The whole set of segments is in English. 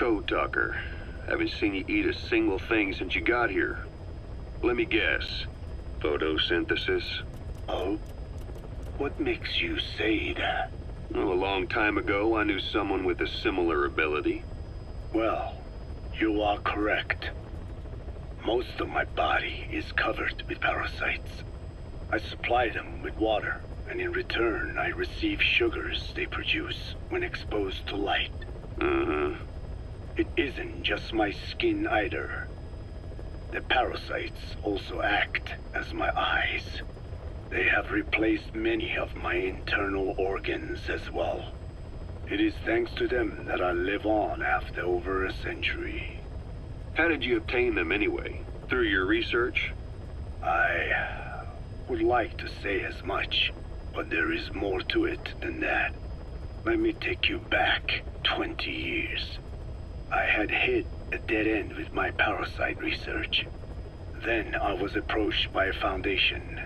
Code talker. Haven't seen you eat a single thing since you got here. Let me guess. Photosynthesis? Oh? What makes you say that? Well, a long time ago, I knew someone with a similar ability. Well, you are correct. Most of my body is covered with parasites. I supply them with water, and in return, I receive sugars they produce when exposed to light. It isn't just my skin either. The parasites also act as my eyes. They have replaced many of my internal organs as well. It is thanks to them that I live on after over a century. How did you obtain them anyway? Through your research? I would like to say as much, but there is more to it than that. Let me take you back 20 years. I had hit a dead end with my parasite research. Then I was approached by a foundation.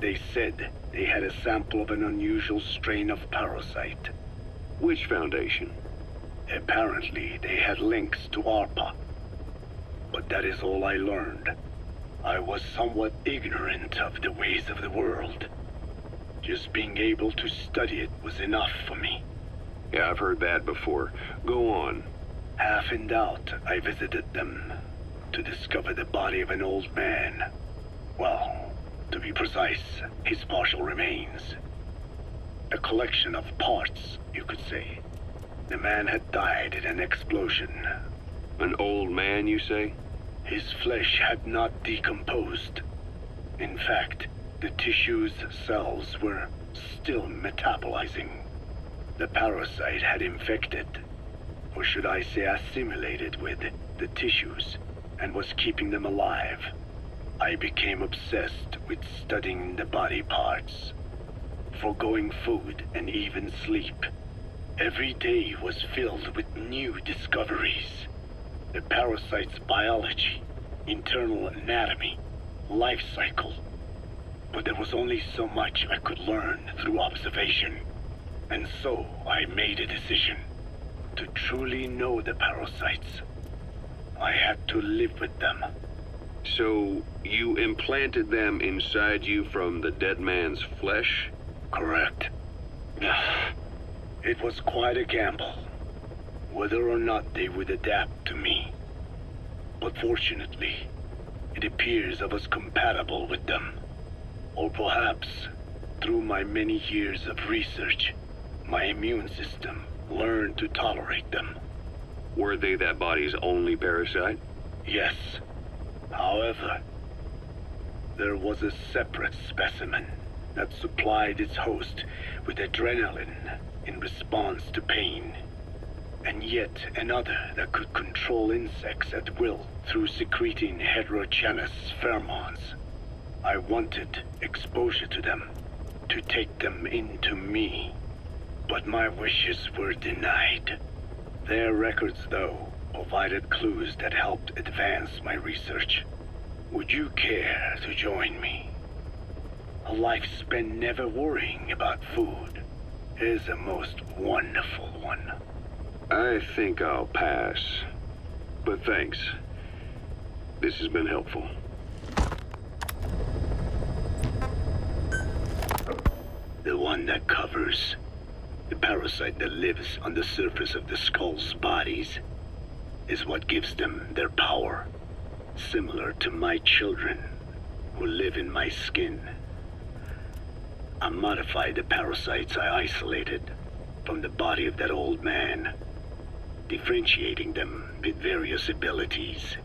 They said they had a sample of an unusual strain of parasite. Which foundation? Apparently, they had links to ARPA. But that is all I learned. I was somewhat ignorant of the ways of the world. Just being able to study it was enough for me. Yeah, I've heard that before. Go on. Half in doubt, I visited them to discover the body of an old man. Well, to be precise, his partial remains. A collection of parts, you could say. The man had died in an explosion. An old man, you say? His flesh had not decomposed. In fact, the tissue's cells were still metabolizing. The parasite had infected, or should I say assimilated with, the tissues, and was keeping them alive. I became obsessed with studying the body parts, foregoing food and even sleep. Every day was filled with new discoveries. The parasite's biology, internal anatomy, life cycle. But there was only so much I could learn through observation. And so I made a decision. To truly know the parasites, I had to live with them. So, you implanted them inside you from the dead man's flesh? Correct. It was quite a gamble, whether or not they would adapt to me. But fortunately, it appears I was compatible with them. Or perhaps, through my many years of research, my immune system learned to tolerate them. Were they that body's only parasite? Yes. However, there was a separate specimen that supplied its host with adrenaline in response to pain, and yet another that could control insects at will through secreting heterogeneous pheromones. I wanted exposure to them, to take them into me, but my wishes were denied. Their records, though, provided clues that helped advance my research. Would you care to join me? A life spent never worrying about food is a most wonderful one. I think I'll pass. But thanks. This has been helpful. The one that covers. The parasite that lives on the surface of the skull's bodies is what gives them their power. Similar to my children who live in my skin. I modified the parasites I isolated from the body of that old man, differentiating them with various abilities.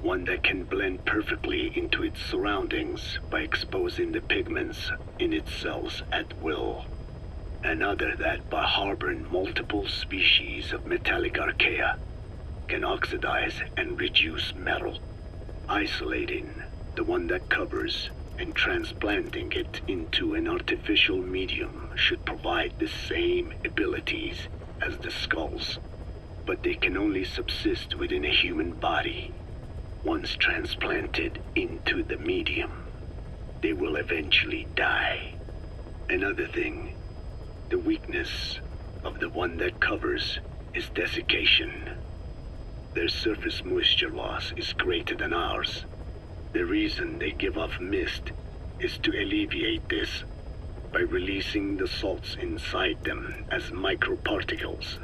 One that can blend perfectly into its surroundings by exposing the pigments in its cells at will. Another that, by harboring multiple species of metallic archaea, can oxidize and reduce metal. Isolating the one that covers and transplanting it into an artificial medium should provide the same abilities as the skulls, but they can only subsist within a human body. Once transplanted into the medium, they will eventually die. Another thing, the weakness of the one that covers is desiccation. Their surface moisture loss is greater than ours. The reason they give off mist is to alleviate this by releasing the salts inside them as microparticles.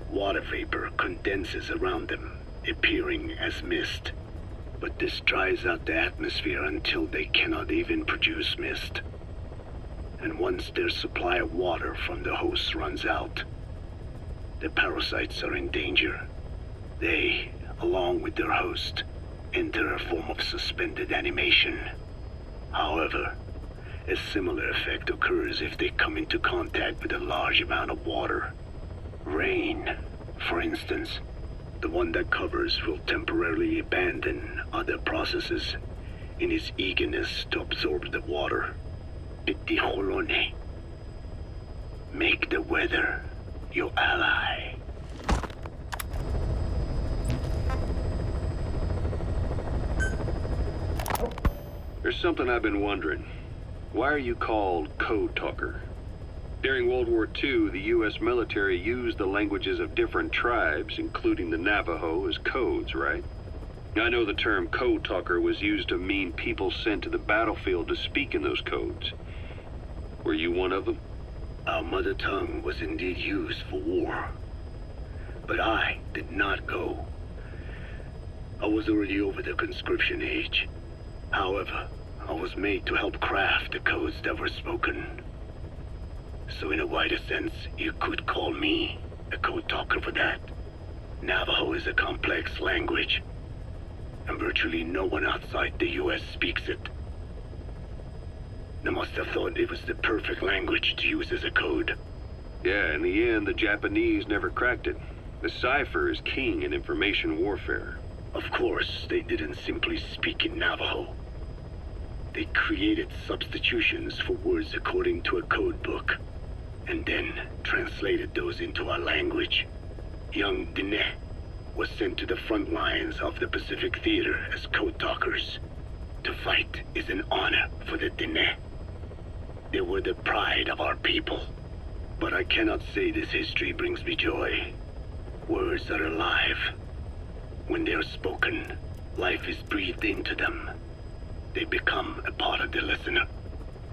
Water vapor condenses around them, appearing as mist. But this dries out the atmosphere until they cannot even produce mist. And once their supply of water from the host runs out, the parasites are in danger. They, along with their host, enter a form of suspended animation. However, a similar effect occurs if they come into contact with a large amount of water. Rain, for instance, the one that covers will temporarily abandon other processes in its eagerness to absorb the water. Pitijolone. Make the weather your ally. There's something I've been wondering. Why are you called Code Talker? During World War II, the U.S. military used the languages of different tribes, including the Navajo, as codes, right? I know the term Code Talker was used to mean people sent to the battlefield to speak in those codes. Were you one of them? Our mother tongue was indeed used for war. But I did not go. I was already over the conscription age. However, I was made to help craft the codes that were spoken. So in a wider sense, you could call me a code talker for that. Navajo is a complex language, and virtually no one outside the US speaks it. They must have thought it was the perfect language to use as a code. Yeah, in the end, the Japanese never cracked it. The cipher is king in information warfare. Of course, they didn't simply speak in Navajo. They created substitutions for words according to a code book, and then translated those into our language. Young Diné was sent to the front lines of the Pacific Theater as code talkers. To fight is an honor for the Diné. They were the pride of our people. But I cannot say this history brings me joy. Words are alive. When they are spoken, life is breathed into them. They become a part of the listener.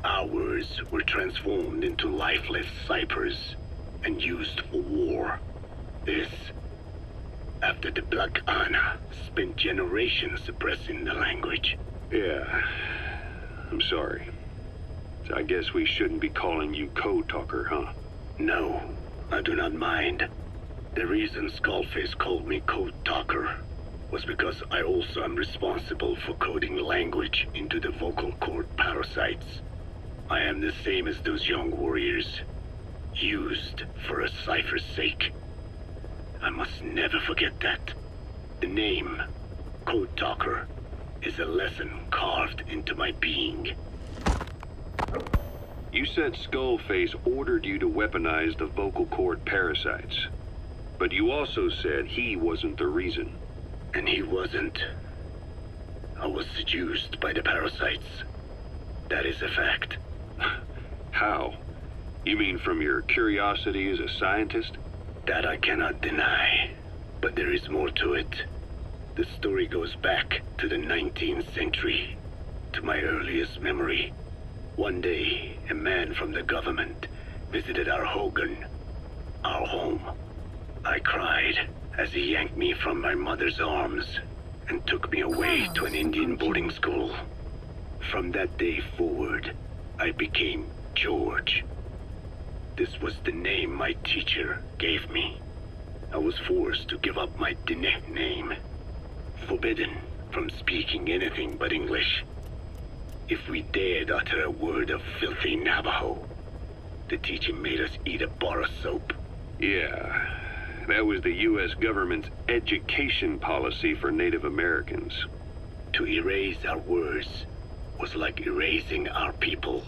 Our words were transformed into lifeless ciphers and used for war. This, after the Black Ana spent generations suppressing the language. Yeah, I'm sorry. So I guess we shouldn't be calling you Code Talker, huh? No, I do not mind. The reason Skullface called me Code Talker was because I also am responsible for coding language into the vocal cord parasites. I am the same as those young warriors, used for a cipher's sake. I must never forget that. The name, Code Talker, is a lesson carved into my being. You said Skullface ordered you to weaponize the vocal cord parasites. But you also said he wasn't the reason. And he wasn't. I was seduced by the parasites. That is a fact. How? You mean from your curiosity as a scientist? That I cannot deny. But there is more to it. The story goes back to the 19th century, to my earliest memory. One day, a man from the government visited our Hogan, our home. I cried as he yanked me from my mother's arms and took me away to an Indian boarding school. From that day forward, I became George. This was the name my teacher gave me. I was forced to give up my Diné name, forbidden from speaking anything but English. If we dared utter a word of filthy Navajo, the teacher made us eat a bar of soap. Yeah, that was the U.S. government's education policy for Native Americans. To erase our words was like erasing our people.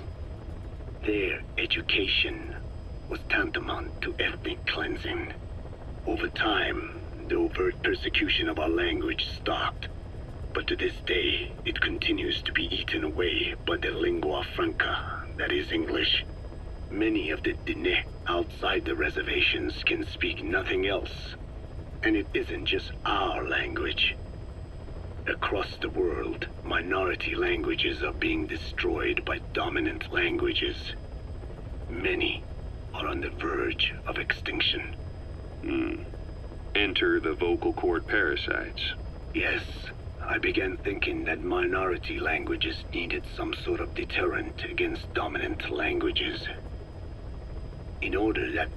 Their education was tantamount to ethnic cleansing. Over time, the overt persecution of our language stopped. But to this day, it continues to be eaten away by the lingua franca, that is English. Many of the Diné outside the reservations can speak nothing else. And it isn't just our language. Across the world, minority languages are being destroyed by dominant languages. Many are on the verge of extinction. Enter the vocal cord parasites. Yes, I began thinking that minority languages needed some sort of deterrent against dominant languages. In order that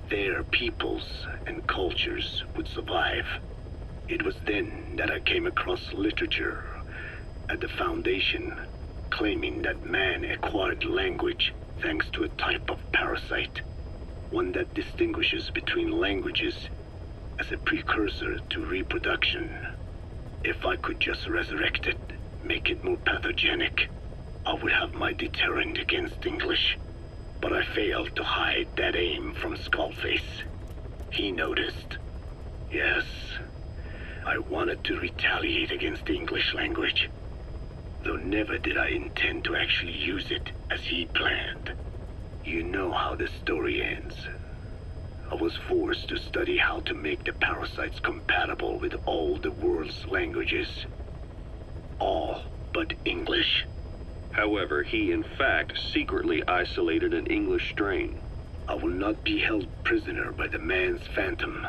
their peoples and cultures would survive. It was then that I came across literature at the Foundation claiming that man acquired language thanks to a type of parasite, one that distinguishes between languages as a precursor to reproduction. If I could just resurrect it, make it more pathogenic, I would have my deterrent against English. But I failed to hide that aim from Skullface. He noticed. Yes, I wanted to retaliate against the English language, though never did I intend to actually use it as he planned. You know how the story ends. I was forced to study how to make the parasites compatible with all the world's languages. All but English. However, he in fact secretly isolated an English strain. I will not be held prisoner by the man's phantom.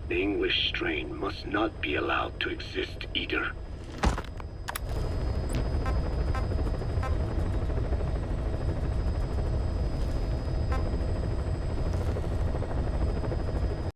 The English strain must not be allowed to exist either.